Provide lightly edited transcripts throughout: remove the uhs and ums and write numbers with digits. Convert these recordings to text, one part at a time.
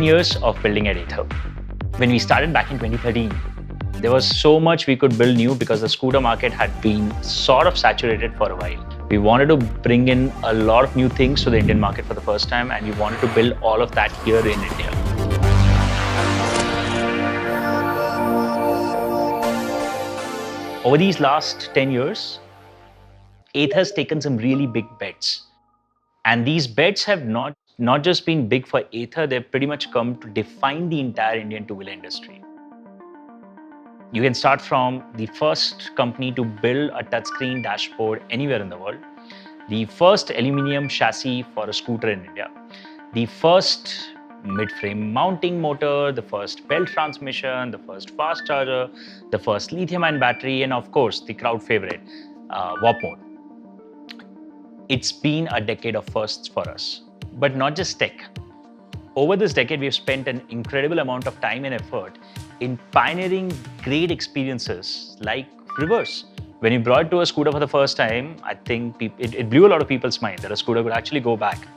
years of building at Ather. When we started back in 2013, there was so much we could build new because the scooter market had been sort of saturated for a while. We wanted to bring in a lot of new things to the Indian market for the first time, and we wanted to build all of that here in India. Over these last 10 years, Ather has taken some really big bets. And these bets have not just been big for Ather, they've pretty much come to define the entire Indian two-wheeler industry. You can start from the first company to build a touchscreen dashboard anywhere in the world, the first aluminum chassis for a scooter in India, the first mid-frame mounting motor, the first belt transmission, the first fast charger, the first lithium-ion battery, and of course, the crowd favorite, warp mode. It's been a decade of firsts for us, but not just tech. Over this decade, we've spent an incredible amount of time and effort in pioneering great experiences like reverse. When you brought to a scooter for the first time, I think it blew a lot of people's mind that a scooter could actually go back.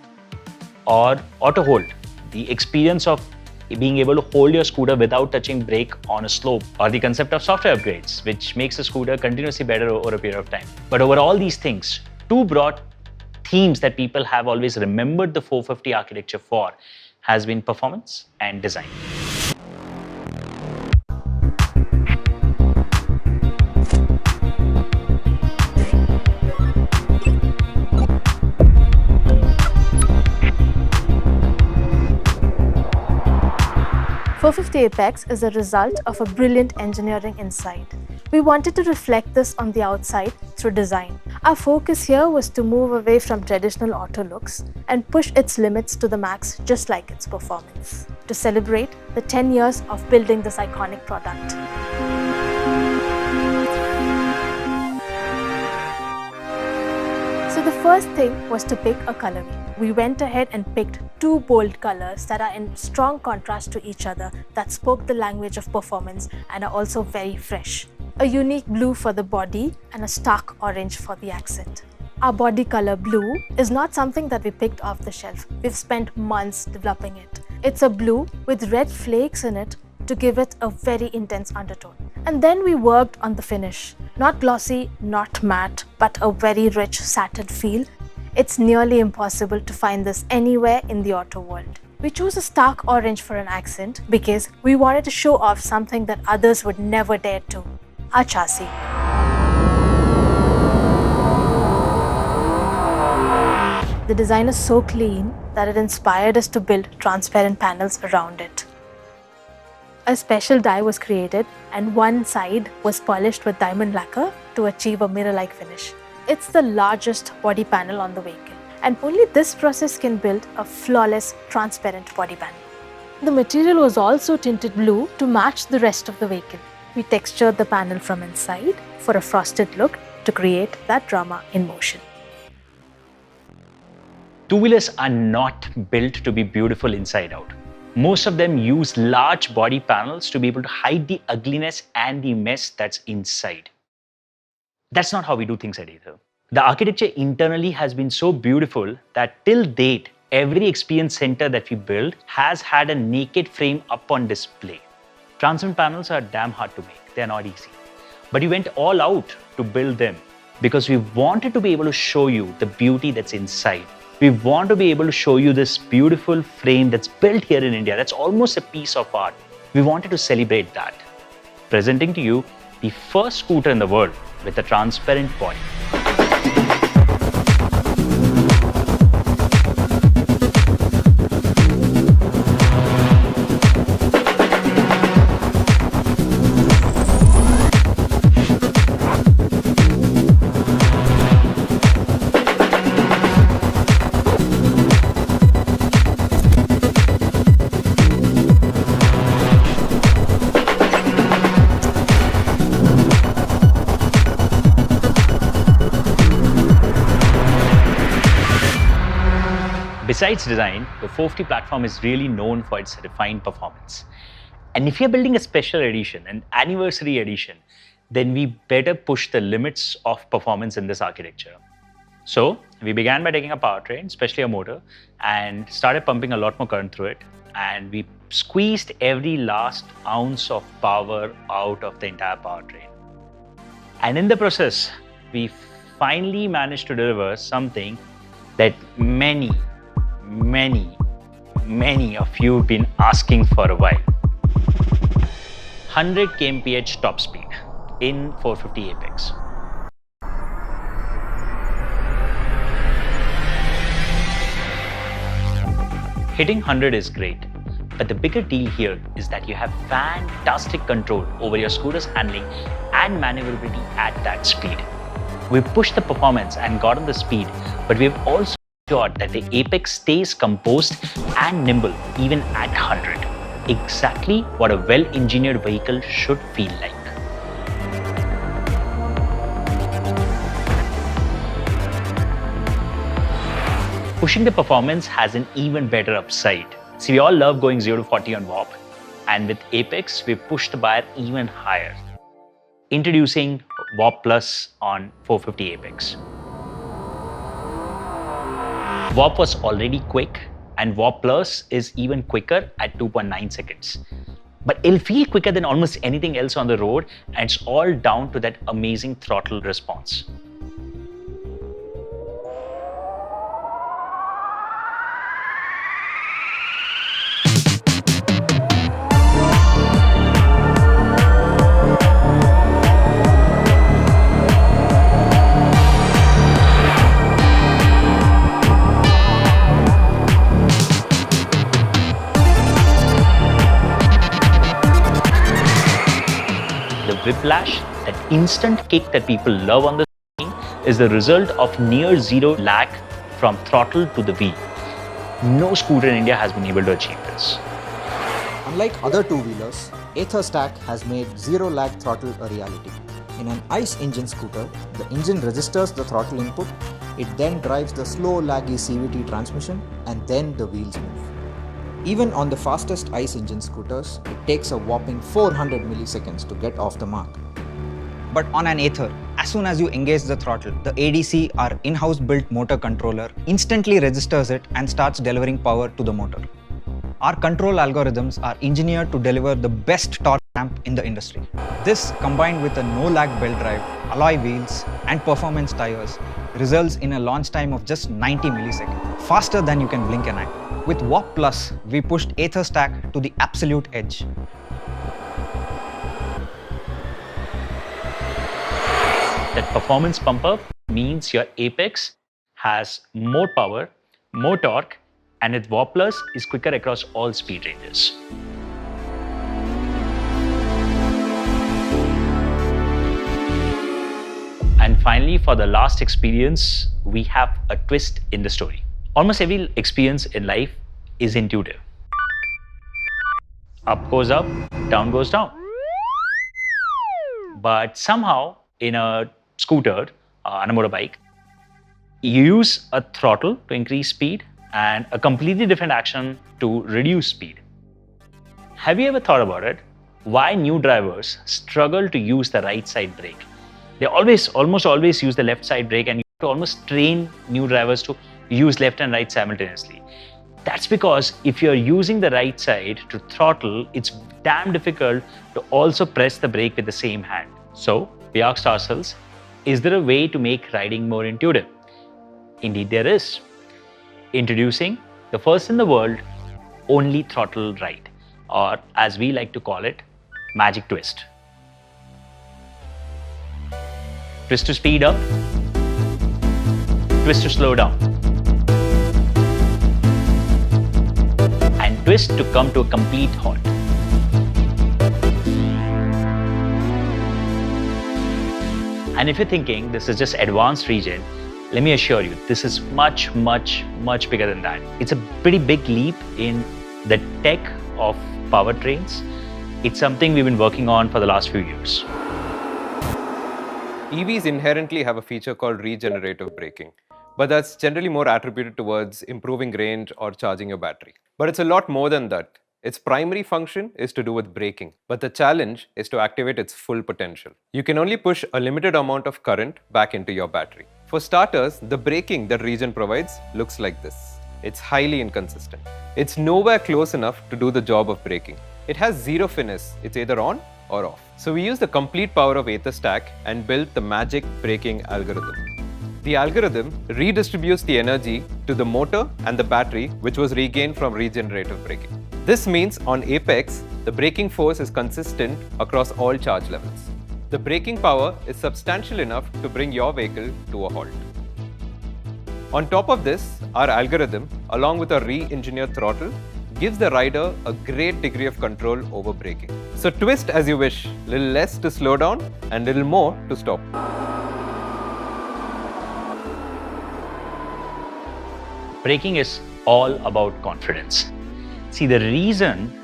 Or auto hold, the experience of being able to hold your scooter without touching brake on a slope, or the concept of software upgrades, which makes the scooter continuously better over a period of time. But over all these things, two broad themes that people have always remembered the 450 architecture for has been performance and design. .450 Apex is a result of a brilliant engineering insight. We wanted to reflect this on the outside through design. Our focus here was to move away from traditional auto looks and push its limits to the max, just like its performance, to celebrate the 10 years of building this iconic product. So the first thing was to pick a colorway. We went ahead and picked two bold colors that are in strong contrast to each other, that spoke the language of performance and are also very fresh. A unique blue for the body and a stark orange for the accent. Our body color blue is not something that we picked off the shelf. We've spent months developing it. It's a blue with red flakes in it to give it a very intense undertone. And then we worked on the finish. Not glossy, not matte, but a very rich satin feel. It's nearly impossible to find this anywhere in the auto world. We chose a stark orange for an accent because we wanted to show off something that others would never dare to: our chassis. The design is so clean that it inspired us to build transparent panels around it. A special die was created and one side was polished with diamond lacquer to achieve a mirror-like finish. It's the largest body panel on the vehicle, and only this process can build a flawless, transparent body panel. The material was also tinted blue to match the rest of the vehicle. We textured the panel from inside for a frosted look to create that drama in motion. Two-wheelers are not built to be beautiful inside out. Most of them use large body panels to be able to hide the ugliness and the mess that's inside. That's not how we do things at Ather. The architecture internally has been so beautiful that till date, every experience center that we build has had a naked frame up on display. Transparent panels are damn hard to make. They're not easy. But we went all out to build them because we wanted to be able to show you the beauty that's inside. We want to be able to show you this beautiful frame that's built here in India. That's almost a piece of art. We wanted to celebrate that. Presenting to you the first scooter in the world with a transparent body. Besides design, the 450 platform is really known for its refined performance. And if you're building a special edition, an anniversary edition, then we better push the limits of performance in this architecture. So we began by taking a powertrain, especially a motor, and started pumping a lot more current through it. And we squeezed every last ounce of power out of the entire powertrain. And in the process, we finally managed to deliver something that many of you have been asking for a while. 100 kmph top speed in 450 Apex. Hitting 100 is great, but the bigger deal here is that you have fantastic control over your scooter's handling and maneuverability at that speed. We've pushed the performance and gotten the speed, but we've also ensured that the Apex stays composed and nimble even at 100. Exactly what a well-engineered vehicle should feel like. Pushing the performance has an even better upside. See, we all love going 0 to 40 on WAP, and with Apex, we pushed the bar even higher. Introducing WAP Plus on 450 Apex. WAP was already quick, and WAP Plus is even quicker at 2.9 seconds. But it'll feel quicker than almost anything else on the road, and it's all down to that amazing throttle response. Whiplash, that instant kick that people love on the screen, is the result of near zero lag from throttle to the wheel. No scooter in India has been able to achieve this. Unlike other two-wheelers, Ather Stack has made zero lag throttle a reality. In an ICE engine scooter, the engine registers the throttle input, it then drives the slow laggy CVT transmission, and then the wheels move. Even on the fastest ICE engine scooters, it takes a whopping 400 milliseconds to get off the mark. But on an Ather, as soon as you engage the throttle, the ADC, our in-house built motor controller, instantly registers it and starts delivering power to the motor. Our control algorithms are engineered to deliver the best torque ramp in the industry. This, combined with a no-lag belt drive, alloy wheels, and performance tires, results in a launch time of just 90 milliseconds, faster than you can blink an eye. With WAP Plus, we pushed Ather Stack to the absolute edge. That performance pump up means your Apex has more power, more torque, and with WAP Plus is quicker across all speed ranges. And finally, for the last experience, we have a twist in the story. Almost every experience in life is intuitive. Up goes up, down goes down. But somehow, in a scooter, on a motorbike, you use a throttle to increase speed and a completely different action to reduce speed. Have you ever thought about it? Why new drivers struggle to use the right side brake? They almost always use the left side brake, and you have to almost train new drivers to use left and right simultaneously. That's because if you're using the right side to throttle, it's damn difficult to also press the brake with the same hand. So we asked ourselves, is there a way to make riding more intuitive? Indeed there is. Introducing the first in the world only throttle ride, or as we like to call it, Magic Twist. Twist to speed up, twist to slow down, and twist to come to a complete halt. And if you're thinking this is just advanced regen, let me assure you, this is much bigger than that. It's a pretty big leap in the tech of powertrains. It's something we've been working on for the last few years. EVs inherently have a feature called regenerative braking, but that's generally more attributed towards improving range or charging your battery. But it's a lot more than that. Its primary function is to do with braking, but the challenge is to activate its full potential. You can only push a limited amount of current back into your battery. For starters, the braking that Regen provides looks like this. it's highly inconsistent. It's nowhere close enough to do the job of braking. It has zero finesse, it's either on or off. So we used the complete power of Ather Stack and built the magic braking algorithm. The algorithm redistributes the energy to the motor and the battery, which was regained from regenerative braking. This means on apex, the braking force is consistent across all charge levels. The braking power is substantial enough to bring your vehicle to a halt. On top of this, our algorithm, along with a re-engineered throttle, gives the rider a great degree of control over braking. So twist as you wish, little less to slow down and little more to stop. Braking is all about confidence. See, the reason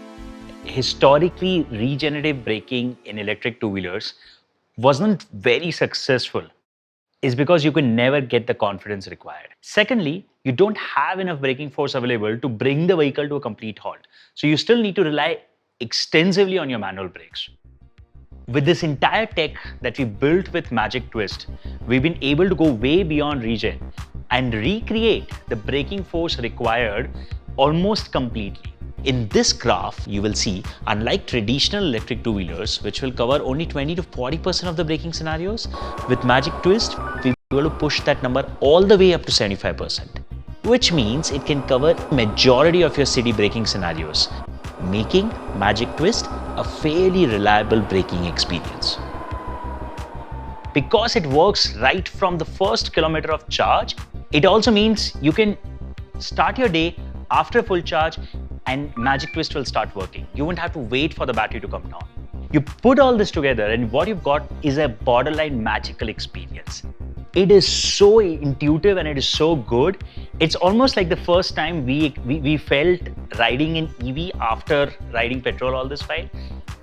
historically regenerative braking in electric two-wheelers wasn't very successful is because you can never get the confidence required. Secondly, you don't have enough braking force available to bring the vehicle to a complete halt. So you still need to rely extensively on your manual brakes. With this entire tech that we built with Magic Twist, we've been able to go way beyond regen and recreate the braking force required almost completely. In this graph, you will see, unlike traditional electric two-wheelers, which will cover only 20 to 40% of the braking scenarios, with Magic Twist, we'll be able to push that number all the way up to 75%, which means it can cover majority of your city braking scenarios, making Magic Twist a fairly reliable braking experience. Because it works right from the first kilometer of charge, it also means you can start your day after full charge and Magic Twist will start working. You won't have to wait for the battery to come down. You put all this together and what you've got is a borderline magical experience. It is so intuitive and it is so good. It's almost like the first time we felt riding in EV after riding petrol all this while.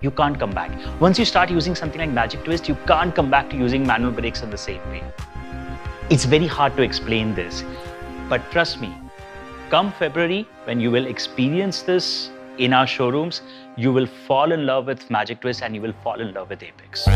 You can't come back. Once you start using something like Magic Twist, you can't come back to using manual brakes in the same way. It's very hard to explain this, but trust me, come February, when you will experience this in our showrooms, you will fall in love with Magic Twist and you will fall in love with Apex.